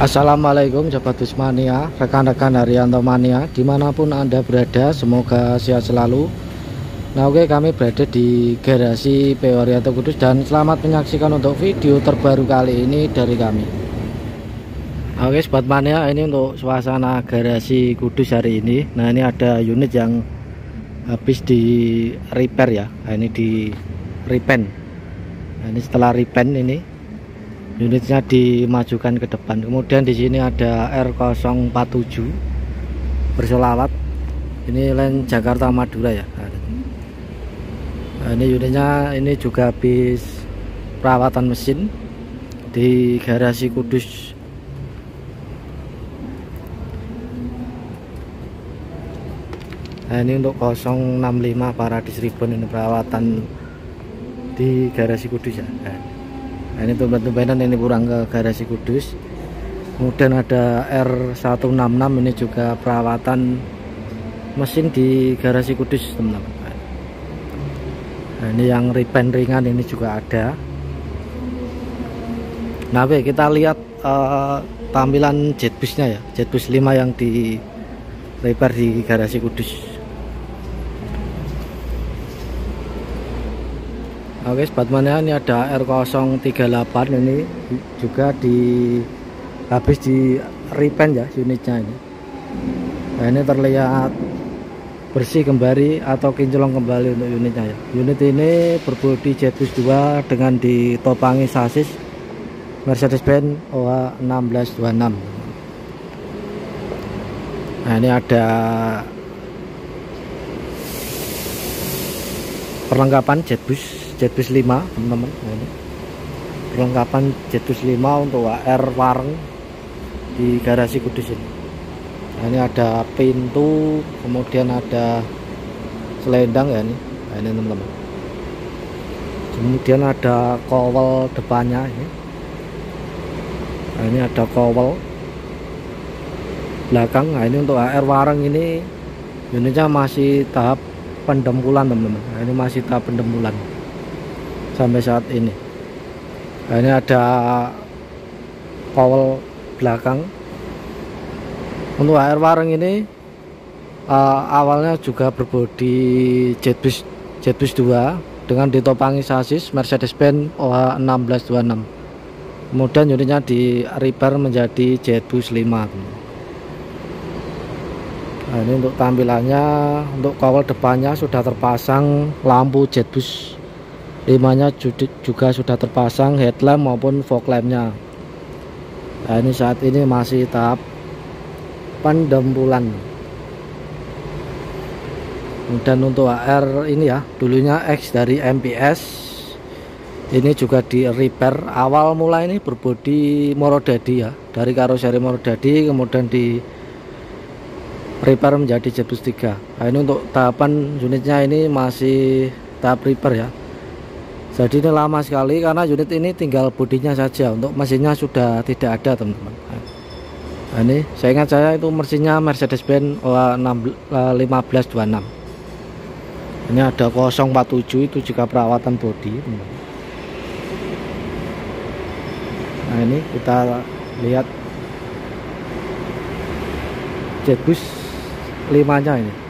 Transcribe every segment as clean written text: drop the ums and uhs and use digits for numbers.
Assalamualaikum Sobat Busmania, rekan-rekan Haryanto Mania, dimanapun Anda berada, semoga sehat selalu. Nah oke, kami berada di garasi PO Haryanto Kudus dan selamat menyaksikan untuk video terbaru kali ini dari kami. Oke Sobat Mania, ini untuk suasana garasi Kudus hari ini. Nah ini ada unit yang habis di repair ya. Nah, ini di repaint. Nah, ini setelah repaint ini unitnya dimajukan ke depan. Kemudian di sini ada R047 bersolawat. Ini line Jakarta Madura ya. Nah, ini unitnya ini juga habis perawatan mesin di garasi Kudus. Nah, ini untuk 065 Paradis Ribbon, ini perawatan di garasi Kudus ya. Nah, ini tumben-tumbenan ini kurang ke garasi Kudus. Kemudian ada R166, ini juga perawatan mesin di garasi Kudus teman-teman. Nah, ini yang repaint ringan ini juga ada. Nah oke, kita lihat tampilan jetbusnya ya, jetbus 5 yang di repair di garasi Kudus. Oke Sobat Mania, ini ada R038, ini juga habis di repaint ya unitnya ini. Nah ini terlihat bersih kembali atau kinclong kembali untuk unitnya ya. Unit ini berbodi jetbus 2 dengan ditopangi sasis Mercedes-Benz OH 1626. Nah ini ada perlengkapan jetbus 5 teman-teman. Nah, ini perlengkapan jetbus 5 untuk WR Wareng di garasi Kudus ini. Nah, ini ada pintu, kemudian ada selendang ya ini. Nah, ini teman-teman. Kemudian ada kowel depannya ini. Nah, ini ada kowel belakang. Nah, ini untuk WR Wareng ini unitnya masih tahap pendempulan teman-teman. Nah, ini masih tahap pendempulan sampai saat ini. Nah, ini ada kowel belakang. Untuk HR Wareng ini awalnya juga berbodi jetbus 2 dengan ditopangi sasis Mercedes-Benz OH 1626. Kemudian unitnya di repair menjadi jetbus 5. Nah, ini untuk tampilannya. Untuk kawal depannya sudah terpasang lampu jetbus 5-nya juga sudah terpasang headlamp maupun fog lampnya. Nah, ini saat ini masih tahap pendempulan. Dan untuk HR ini ya, dulunya X dari MPS, ini juga di repair. Awal mulai ini berbodi Morodadi ya, dari karoseri Morodadi, kemudian di repair menjadi jetbus 3. Nah, ini untuk tahapan unitnya ini masih tahap repair ya. Jadi ini lama sekali karena unit ini tinggal bodinya saja, untuk mesinnya sudah tidak ada teman-teman. Nah, ini saya ingat saya itu mesinnya Mercedes-Benz OH 1526. Ini ada 047, itu juga perawatan bodi. Nah ini kita lihat jetbus 5-nya ini.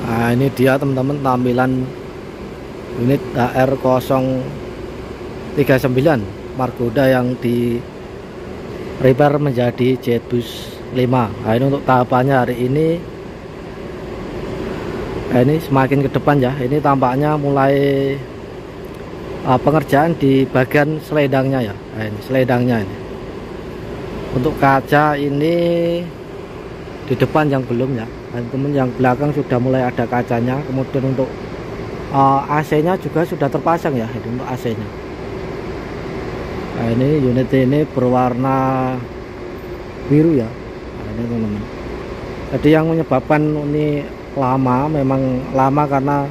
Nah ini dia teman-teman tampilan unit HR039 Margoda yang di repair menjadi jetbus 5. Nah ini untuk tahapannya hari ini. Nah, ini semakin ke depan ya, ini tampaknya mulai pengerjaan di bagian selendangnya ya. Nah, ini selendangnya ini. Untuk kaca ini di depan yang belum ya, teman-teman, yang belakang sudah mulai ada kacanya. Kemudian untuk AC-nya juga sudah terpasang ya, itu untuk AC-nya. Nah ini unit ini berwarna biru ya. Nah, ini teman-teman. Jadi yang menyebabkan ini lama, memang lama karena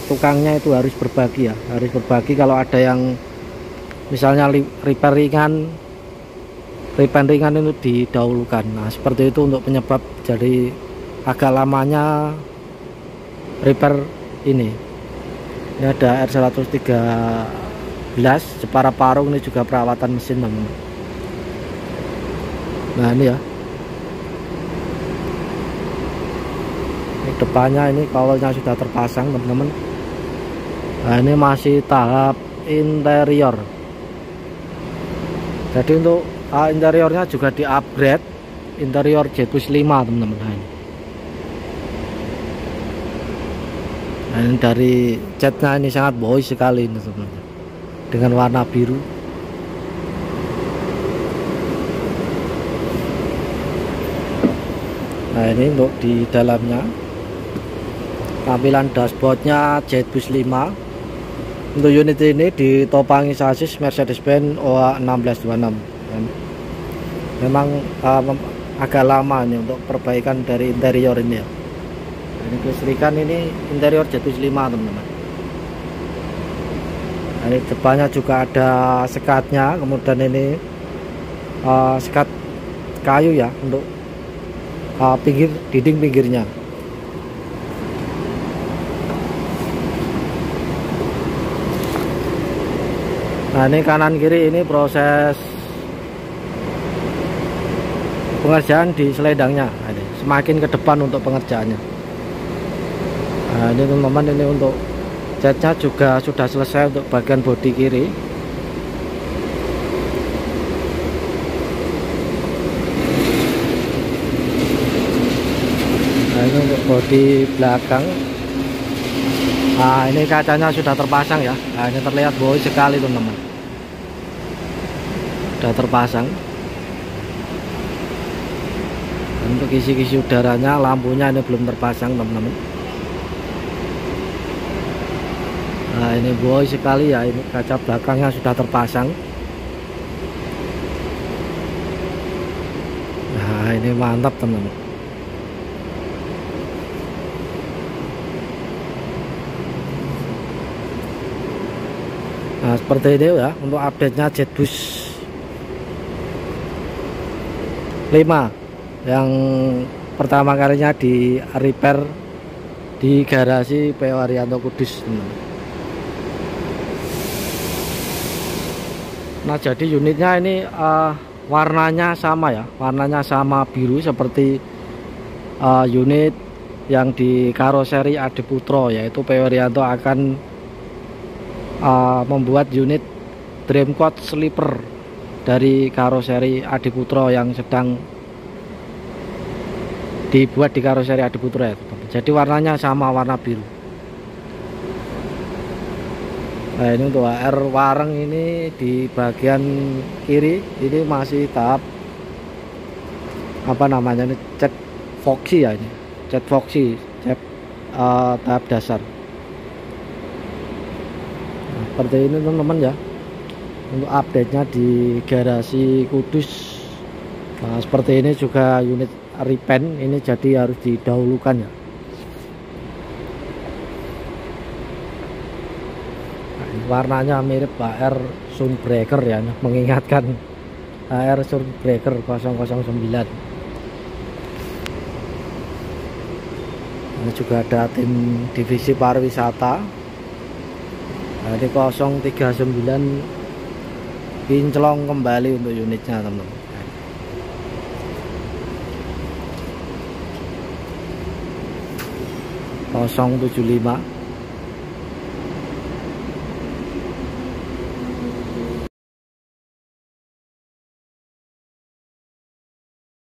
tukangnya itu harus berbagi ya, harus berbagi. Kalau ada yang misalnya repair ringan itu didahulukan. Nah seperti itu untuk penyebab jadi agak lamanya repair ini. Ini ada R138 gelas, Jepara Parung, ini juga perawatan mesin teman-teman. Nah ini ya, ini depannya ini kawalnya sudah terpasang teman-teman. Nah ini masih tahap interior. Jadi untuk interiornya juga di upgrade, interior Jetbus 5 teman-teman. Nah ini dari catnya ini sangat boy sekali ini teman-teman, dengan warna biru. Nah ini untuk di dalamnya, tampilan dashboardnya Jetbus 5. Untuk unit ini ditopangi sasis Mercedes-Benz OA 1626. Memang agak lama nih untuk perbaikan dari interior ini ya. Ini kelistrikan, ini interior Jetbus 5 teman-teman. Nah, ini depannya juga ada sekatnya, kemudian ini sekat kayu ya untuk pinggir dinding pinggirnya. Nah ini kanan kiri ini proses pengerjaan di selendangnya. Nah, ini semakin ke depan untuk pengerjaannya. Nah ini teman-teman, ini untuk catnya juga sudah selesai untuk bagian bodi kiri. Nah ini untuk bodi belakang. Nah ini kacanya sudah terpasang ya. Nah ini terlihat boy sekali teman-teman, sudah terpasang. Untuk kisi-kisi udaranya, lampunya ini belum terpasang teman-teman. Nah ini boy sekali ya, ini kaca belakangnya sudah terpasang. Nah ini mantap teman-teman. Nah seperti ini ya untuk update nya Jetbus 5 yang pertama kalinya di repair di garasi PO Haryanto Kudus. Nah jadi unitnya ini warnanya sama ya, warnanya sama biru seperti unit yang di karoseri Adiputro, yaitu PO Haryanto akan membuat unit Dreamcoat Sleeper dari karoseri Adiputro yang sedang dibuat di karoseri Adiputro ya. Jadi warnanya sama, warna biru. Nah ini untuk HR wareng ini di bagian kiri ini masih tahap apa namanya ini, cat foxy ya, ini cat foxy, cat tahap dasar. Seperti ini teman-teman ya untuk update nya di garasi Kudus. Nah seperti ini juga unit repaint ini, jadi harus didahulukan ya. Nah, warnanya mirip HR Sunbreaker ya, mengingatkan HR Sunbreaker 009. Ini juga ada tim divisi pariwisata. Nah, ini 039 kinclong kembali untuk unitnya teman-teman. 075